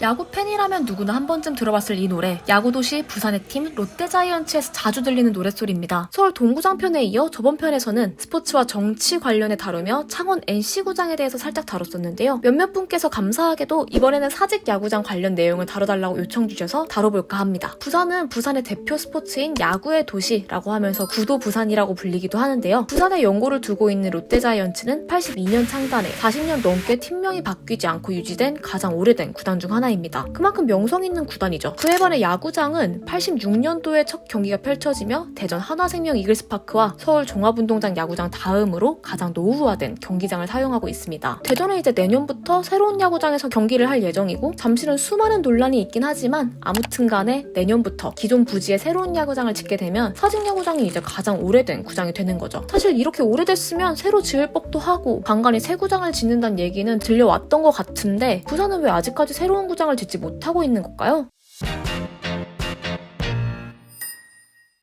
야구 팬이라면 누구나 한 번쯤 들어봤을 이 노래, 야구도시 부산의 팀 롯데자이언츠에서 자주 들리는 노랫소리입니다. 서울 동구장 편에 이어 저번 편에서는 스포츠와 정치 관련해 다루며 창원 NC구장에 대해서 살짝 다뤘었는데요. 몇몇 분께서 감사하게도 이번에는 사직 야구장 관련 내용을 다뤄달라고 요청 주셔서 다뤄볼까 합니다. 부산은 부산의 대표 스포츠인 야구의 도시라고 하면서 구도 부산이라고 불리기도 하는데요. 부산에 연고를 두고 있는 롯데자이언츠는 82년 창단에 40년 넘게 팀명이 바뀌지 않고 유지된 가장 오래된 구단 중 하나입니다. 그만큼 명성 있는 구단이죠. 그에 반해 야구장은 86년도에 첫 경기가 펼쳐지며 대전 한화생명 이글스파크와 서울 종합운동장 야구장 다음으로 가장 노후화된 경기장을 사용하고 있습니다. 대전은 이제 내년부터 새로운 야구장에서 경기를 할 예정이고 잠실은 수많은 논란이 있긴 하지만 아무튼 간에 내년부터 기존 부지에 새로운 야구장을 짓게 되면 사직야구장이 이제 가장 오래된 구장이 되는 거죠. 사실 이렇게 오래됐으면 새로 지을 법도 하고 간간히 새 구장을 짓는다는 얘기는 들려왔던 것 같은데 부산은 왜 아직까지 새로운 구장을 짓지 못하고 있는 걸까요?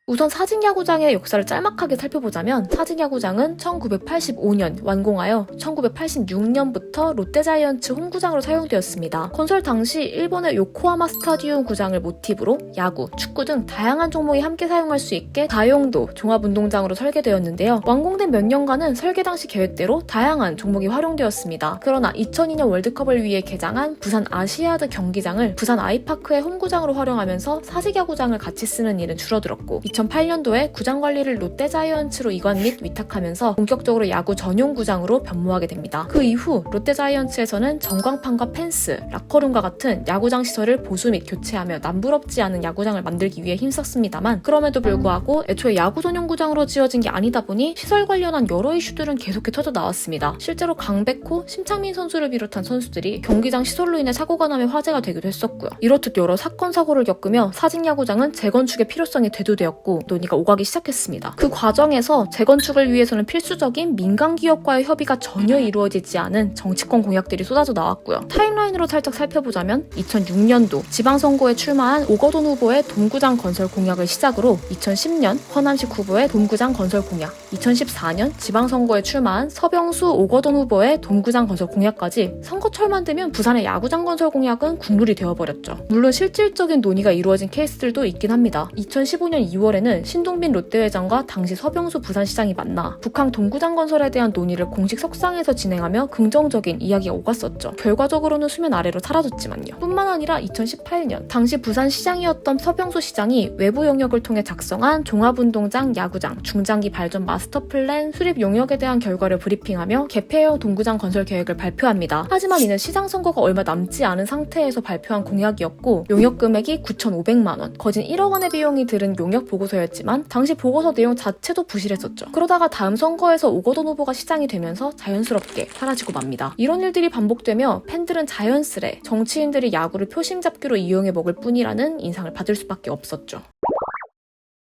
우선 사직야구장의 역사를 짤막하게 살펴보자면 사직야구장은 1985년 완공하여 1986년부터 롯데자이언츠 홈구장으로 사용되었습니다. 건설 당시 일본의 요코하마 스타디움 구장을 모티브로 야구, 축구 등 다양한 종목이 함께 사용할 수 있게 다용도 종합운동장으로 설계되었는데요. 완공된 몇 년간은 설계 당시 계획대로 다양한 종목이 활용되었습니다. 그러나 2002년 월드컵을 위해 개장한 부산 아시아드 경기장을 부산 아이파크의 홈구장으로 활용하면서 사직야구장을 같이 쓰는 일은 줄어들었고 2008년도에 구장 관리를 롯데자이언츠로 이관 및 위탁하면서 본격적으로 야구 전용 구장으로 변모하게 됩니다. 그 이후 롯데자이언츠에서는 전광판과 펜스, 락커룸과 같은 야구장 시설을 보수 및 교체하며 남부럽지 않은 야구장을 만들기 위해 힘썼습니다만 그럼에도 불구하고 애초에 야구 전용 구장으로 지어진 게 아니다 보니 시설 관련한 여러 이슈들은 계속해 터져 나왔습니다. 실제로 강백호, 심창민 선수를 비롯한 선수들이 경기장 시설로 인해 사고가 나며 화제가 되기도 했었고요. 이렇듯 여러 사건 사고를 겪으며 사직야구장은 재건축의 필요성이 대두되었고 논의가 오가기 시작했습니다. 그 과정에서 재건축을 위해서는 필수적인 민간 기업과의 협의가 전혀 이루어지지 않은 정치권 공약들이 쏟아져 나왔고요. 타임라인으로 살짝 살펴보자면 2006년도 지방선거에 출마한 오거돈 후보의 돔구장 건설 공약을 시작으로 2010년 허남식 후보의 돔구장 건설 공약, 2014년 지방선거에 출마한 서병수 오거돈 후보의 돔구장 건설 공약까지 선거철만 되면 부산의 야구장 건설 공약은 국룰이 되어버렸죠. 물론 실질적인 논의가 이루어진 케이스들도 있긴 합니다. 2015년 2월에는 신동빈 롯데회장과 당시 서병수 부산시장이 만나 북한 동구장 건설에 대한 논의를 공식 석상에서 진행하며 긍정적인 이야기가 오갔었죠. 결과적으로는 수면 아래로 사라졌지만요. 뿐만 아니라 2018년 당시 부산시장이었던 서병수 시장이 외부 영역을 통해 작성한 종합운동장 야구장 중장기 발전 마스터 플랜 수립 용역에 대한 결과를 브리핑하며 개폐형 동구장 건설 계획을 발표합니다. 하지만 이는 시장 선거가 얼마 남지 않은 상태에서 발표한 공약이었고 용역 금액이 9,500만 원, 거진 1억 원의 비용이 들은 용역 보고서였지만 당시 보고서 내용 자체도 부실했었죠. 그러다가 다음 선거에서 오거돈 후보가 시장이 되면서 자연스럽게 사라지고 맙니다. 이런 일들이 반복되며 팬들은 자연스레 정치인들이 야구를 표심잡기로 이용해 먹을 뿐이라는 인상을 받을 수밖에 없었죠.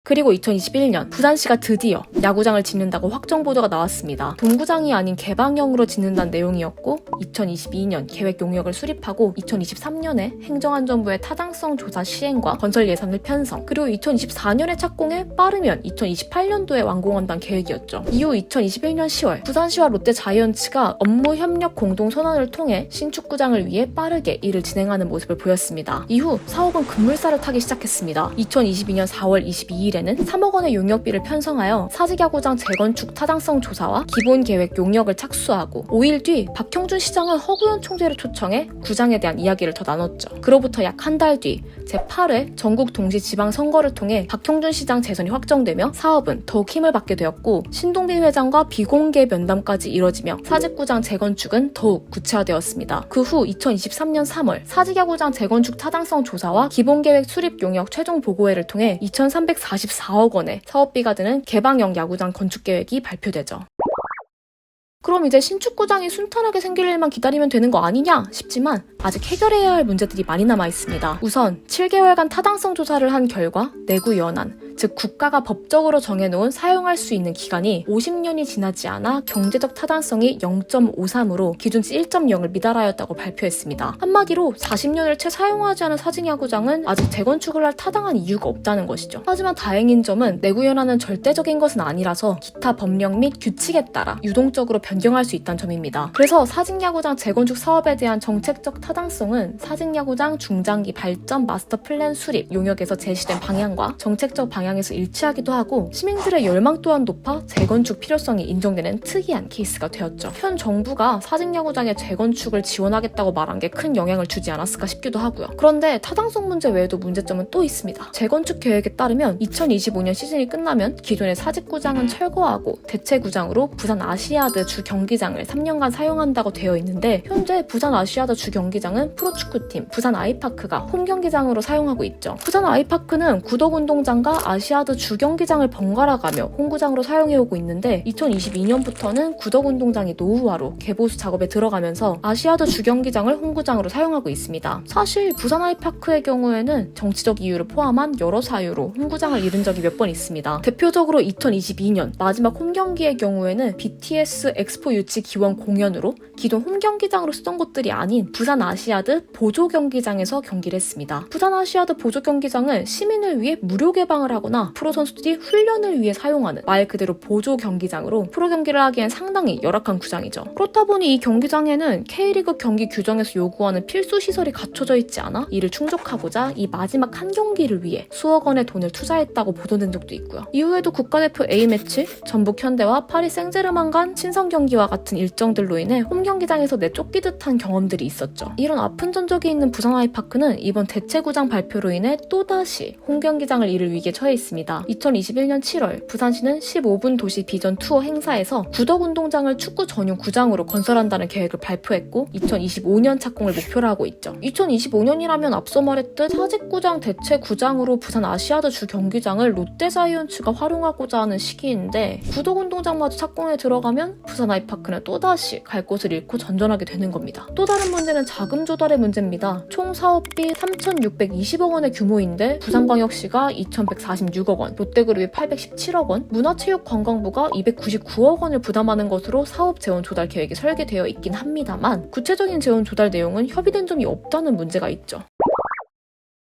그리고 2021년 부산시가 드디어 야구장을 짓는다고 확정 보도가 나왔습니다. 동구장이 아닌 개방형으로 짓는다는 내용이었고 2022년 계획 용역을 수립하고 2023년에 행정안전부의 타당성 조사 시행과 건설 예산을 편성, 그리고 2024년에 착공해 빠르면 2028년도에 완공한다는 계획이었죠. 이후 2021년 10월 부산시와 롯데자이언츠가 업무 협력 공동 선언을 통해 신축구장을 위해 빠르게 일을 진행하는 모습을 보였습니다. 이후 사업은 급물살을 타기 시작했습니다. 2022년 4월 22일 에는 3억 원의 용역비를 편성하여 사직야구장 재건축 타당성 조사와 기본계획 용역을 착수하고 5일 뒤 박형준 시장은 허구현 총재를 초청해 구장에 대한 이야기를 더 나눴죠. 그로부터 약 한 달 뒤 제8회 전국 동시 지방선거를 통해 박형준 시장 재선이 확정되며 사업은 더욱 힘을 받게 되었고 신동빈 회장과 비공개 면담까지 이뤄지며 사직구장 재건축은 더욱 구체화되었습니다. 그 후 2023년 3월 사직야구장 재건축 타당성 조사와 기본계획 수립 용역 최종 보고회를 통해 2,344억 원의 사업비가 드는 개방형 야구장 건축 계획이 발표되죠. 그럼 이제 신축구장이 순탄하게 생길 일만 기다리면 되는 거 아니냐 싶지만 아직 해결해야 할 문제들이 많이 남아 있습니다. 우선 7개월간 타당성 조사를 한 결과 내구 연한, 즉 국가가 법적으로 정해놓은 사용할 수 있는 기간이 50년이 지나지 않아 경제적 타당성이 0.53으로 기준치 1.0을 미달하였다고 발표했습니다. 한마디로 40년을 채 사용하지 않은 사직야구장은 아직 재건축을 할 타당한 이유가 없다는 것이죠. 하지만 다행인 점은 내구현황은 절대적인 것은 아니라서 기타 법령 및 규칙에 따라 유동적으로 변경할 수 있다는 점입니다. 그래서 사직야구장 재건축 사업에 대한 정책적 타당성은 사직야구장 중장기 발전 마스터 플랜 수립 용역에서 제시된 방향과 정책적 방향에서 일치하기도 하고 시민들의 열망 또한 높아 재건축 필요성이 인정되는 특이한 케이스가 되었죠. 현 정부가 사직야구장의 재건축을 지원하겠다고 말한 게 큰 영향을 주지 않았을까 싶기도 하고요. 그런데 타당성 문제 외에도 문제점은 또 있습니다. 재건축 계획에 따르면 2025년 시즌이 끝나면 기존의 사직구장은 철거하고 대체구장으로 부산 아시아드 주 경기장을 3년간 사용한다고 되어 있는데 현재 부산 아시아드 주 경기장은 프로축구팀 부산 아이파크가 홈 경기장으로 사용하고 있죠. 부산 아이파크는 구덕운동장과 아시아드 주 경기장을 번갈아가며 홈구장으로 사용해오고 있는데 2022년부터는 구덕운동장이 노후화로 개보수 작업에 들어가면서 아시아드 주 경기장을 홈구장으로 사용하고 있습니다. 사실 부산 아이파크의 경우에는 정치적 이유를 포함한 여러 사유로 홈구장을 잃은 적이 몇 번 있습니다. 대표적으로 2022년 마지막 홈경기의 경우에는 BTS 엑스포 유치 기원 공연으로 기존 홈경기장으로 쓰던 곳들이 아닌 부산 아시아드 보조 경기장에서 경기를 했습니다. 부산 아시아드 보조 경기장은 시민을 위해 무료 개방을 하거나 프로 선수들이 훈련을 위해 사용하는 말 그대로 보조 경기장으로 프로 경기를 하기엔 상당히 열악한 구장이죠. 그렇다 보니 이 경기장에는 K리그 경기 규정에서 요구하는 필수 시설이 갖춰져 있지 않아 이를 충족하고자 이 마지막 한 경기를 위해 수억 원의 돈을 투자했다고 보도된 적도 있고요. 이후에도 국가대표 A매치, 전북 현대와 파리 생제르맹 간 친선 경기와 같은 일정들로 인해 홈 경기장에서 내쫓기듯 한 경험들이 있었죠. 이런 아픈 전적이 있는 부산 아이파크는 이번 대체구장 발표로 인해 또다시 홈 경기장을 잃을 위기에 처해 있습니다. 2021년 7월 부산시는 15분 도시 비전 투어 행사에서 구덕운동장을 축구 전용 구장으로 건설한다는 계획을 발표했고 2025년 착공을 목표로 하고 있죠. 2025년이라면 앞서 말했듯 사직구장 대체구장으로 부산 아시아드 주 경기장을 롯데자이언츠가 활용하고자 하는 시기인데 구덕운동장마저 착공에 들어가면 부산 아이파크는 또다시 갈 곳을 잃고 전전하게 되는 겁니다. 또 다른 문제는 자금 조달의 문제입니다. 총 사업비 3,620억 원의 규모인데 부산광역시가 2,146억 원, 롯데그룹이 817억 원, 문화체육관광부가 299억 원을 부담하는 것으로 사업 재원 조달 계획이 설계되어 있긴 합니다만 구체적인 재원 조달 내용은 협의된 점이 없다는 문제가 있죠.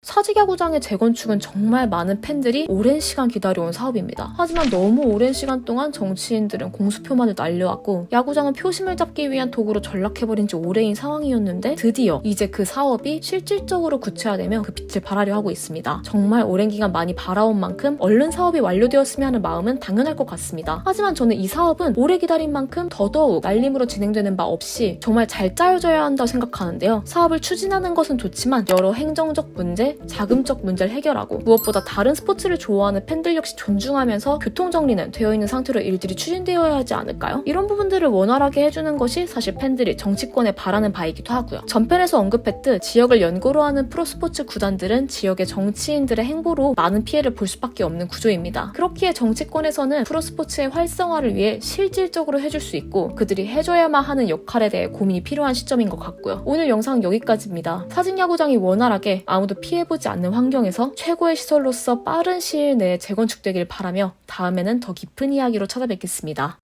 사직야구장의 재건축은 정말 많은 팬들이 오랜 시간 기다려온 사업입니다. 하지만 너무 오랜 시간 동안 정치인들은 공수표만을 날려왔고 야구장은 표심을 잡기 위한 도구로 전락해버린 지 오래인 상황이었는데 드디어 이제 그 사업이 실질적으로 구체화되며 그 빛을 발하려 하고 있습니다. 정말 오랜 기간 많이 바라온 만큼 얼른 사업이 완료되었으면 하는 마음은 당연할 것 같습니다. 하지만 저는 이 사업은 오래 기다린 만큼 더더욱 날림으로 진행되는 바 없이 정말 잘 짜여져야 한다고 생각하는데요. 사업을 추진하는 것은 좋지만 여러 행정적 문제, 자금적 문제를 해결하고 무엇보다 다른 스포츠를 좋아하는 팬들 역시 존중하면서 교통정리는 되어 있는 상태로 일들이 추진되어야 하지 않을까요? 이런 부분들을 원활하게 해주는 것이 사실 팬들이 정치권에 바라는 바이기도 하고요. 전편에서 언급했듯 지역을 연고로 하는 프로스포츠 구단들은 지역의 정치인들의 행보로 많은 피해를 볼 수밖에 없는 구조입니다. 그렇기에 정치권에서는 프로스포츠의 활성화를 위해 실질적으로 해줄 수 있고 그들이 해줘야만 하는 역할에 대해 고민이 필요한 시점인 것 같고요. 오늘 영상 여기까지입니다. 사직야구장이 원활하게 아무도 피해보지 않는 환경에서 최고의 시설로서 빠른 시일 내에 재건축되길 바라며 다음에는 더 깊은 이야기로 찾아뵙겠습니다.